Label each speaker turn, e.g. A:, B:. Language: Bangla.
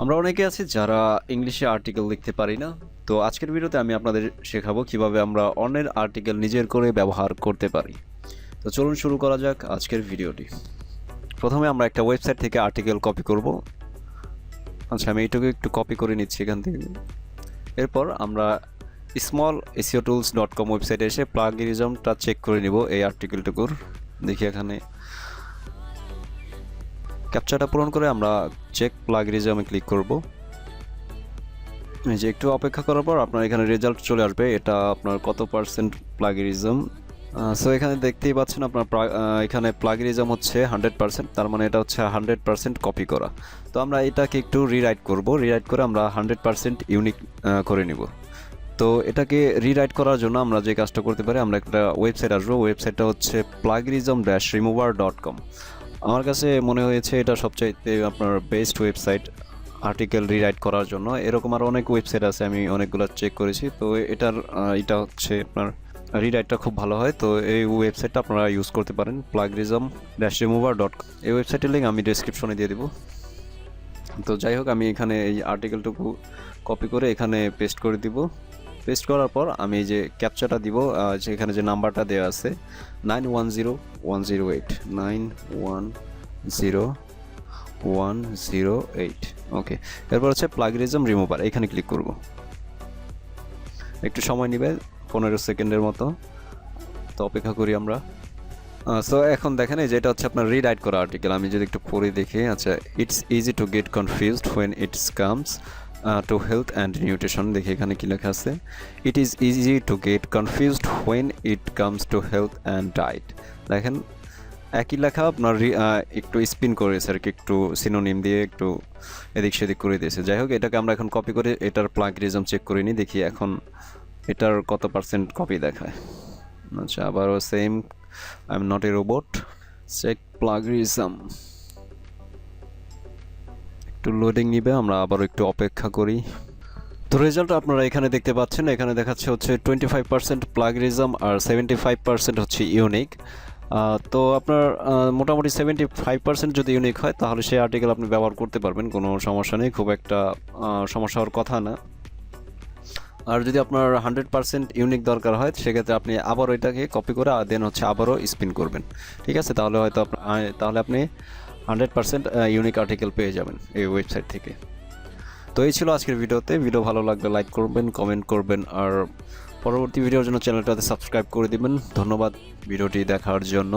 A: আমরা অনেকে আছি যারা ইংলিশে আর্টিকেল লিখতে পারি না। তো আজকের ভিডিওতে আমি আপনাদের শেখাবো কিভাবে আমরা অন্যের আর্টিকেল নিজের করে ব্যবহার করতে পারি। তো চলুন শুরু করা যাক আজকের ভিডিওটি। প্রথমে আমরা একটা ওয়েবসাইট থেকে আর্টিকেল কপি করব। আচ্ছা, আমি এইটুকু একটু কপি করে নিচ্ছি এখান থেকে। এরপর আমরা small.seotools.com ওয়েবসাইটে এসে প্লাগিনিজমটা চেক করে নিব এই আর্টিকেলটুকুর। দেখি এখানে ক্যাপচাটা পূরণ করে আমরা চেক প্লাগিনিজমে ক্লিক করব। এই যে একটু অপেক্ষা করার পর আপনার এখানে রেজাল্ট চলে আসবে, এটা আপনার কত পার্সেন্ট প্লাগিনিজম। সো এখানে দেখতেই পাচ্ছেন আপনার এখানে প্লাগিনিজম হচ্ছে 100%, তার মানে এটা হচ্ছে 100% কপি করা। তো আমরা এটাকে একটু রিরাইট করব, রিরাইট করে আমরা 100% ইউনিক করে নিব। তো এটাকে রিরাইট করার জন্য আমরা যে কাজটা করতে পারি, আমরা একটা ওয়েবসাইট আসবো। ওয়েবসাইটটা হচ্ছে plagiarism-remover.com। আমার কাছে মনে হয়েছে এটা সবচাইতে আপনার বেস্ট ওয়েবসাইট আর্টিকেল রিরাইট করার জন্য। এরকম আরও অনেক ওয়েবসাইট আছে, আমি অনেকগুলো চেক করেছি। তো এটা হচ্ছে আপনার রিরাইটটা খুব ভালো হয়। তো এই ওয়েবসাইটটা আপনারা ইউজ করতে পারেন, plagiarism-remover.com। এই ওয়েবসাইটের লিঙ্ক আমি ডেসক্রিপশনে দিয়ে দেবো। তো যাই হোক, আমি এখানে এই আর্টিকেলটুকু কপি করে এখানে পেস্ট করে দিব। পেস্ট করার পর আমি এই যে ক্যাপচাটা দিব, যেখানে যে নাম্বারটা দেওয়া আছে 910108 910108। ওকে, এরপর হচ্ছে প্লাগিনিজম রিমুভার, এখানে ক্লিক করব। একটু সময় নেবে, 15 সেকেন্ডের মতো। তো অপেক্ষা করি আমরা। সো এখন দেখেন এই যে এটা হচ্ছে আপনার রিরাইট করা আর্টিকেল। আমি যদি একটু পড়ে দেখি, আচ্ছা, it's easy to get confused when it's comes to health and nutrition. দেখি এখানে কি লেখা আছে, it is easy to get confused when it comes to health and diet. দেখেন একই লেখা আপনার একটু স্পিন করেছে আর কি, একটু সিনোনিম দিয়ে একটু এদিক সেদিক করে দিয়েছে। যাই হোক, এটাকে আমরা এখন কপি করে এটার প্লাগিনিজম চেক করে নিই, দেখি এখন এটার কত পার্সেন্ট কপি দেখায়। আচ্ছা, আবারও same, I am not a robot, check plagiarism. একটু লোডিং নিবে, আমরা আবারও একটু অপেক্ষা করি। তো রেজাল্ট আপনারা এখানে দেখতে পাচ্ছেন, এখানে দেখাচ্ছে হচ্ছে 25% প্লাগিনিজম আর 75% হচ্ছে ইউনিক। তো আপনার মোটামুটি 75% যদি ইউনিক হয় তাহলে সেই আর্টিকেল আপনি ব্যবহার করতে পারবেন, কোনো সমস্যা নেই, খুব একটা সমস্যা হওয়ার কথা না। আর যদি আপনার 100% ইউনিক দরকার হয় সেক্ষেত্রে আপনি আবারও এটাকে কপি করে দেন হচ্ছে আবারও স্পিন করবেন, ঠিক আছে? তাহলে হয়তো তাহলে আপনি 100% ইউনিক আর্টিকেল পেয়ে যাবেন এই ওয়েবসাইট থেকে। তো এই ছিল আজকের ভিডিওতে। ভিডিও ভালো লাগলে লাইক করবেন, কমেন্ট করবেন, আর পরবর্তী ভিডিওর জন্য চ্যানেলটাতে সাবস্ক্রাইব করে দিবেন। ধন্যবাদ ভিডিওটি দেখার জন্য।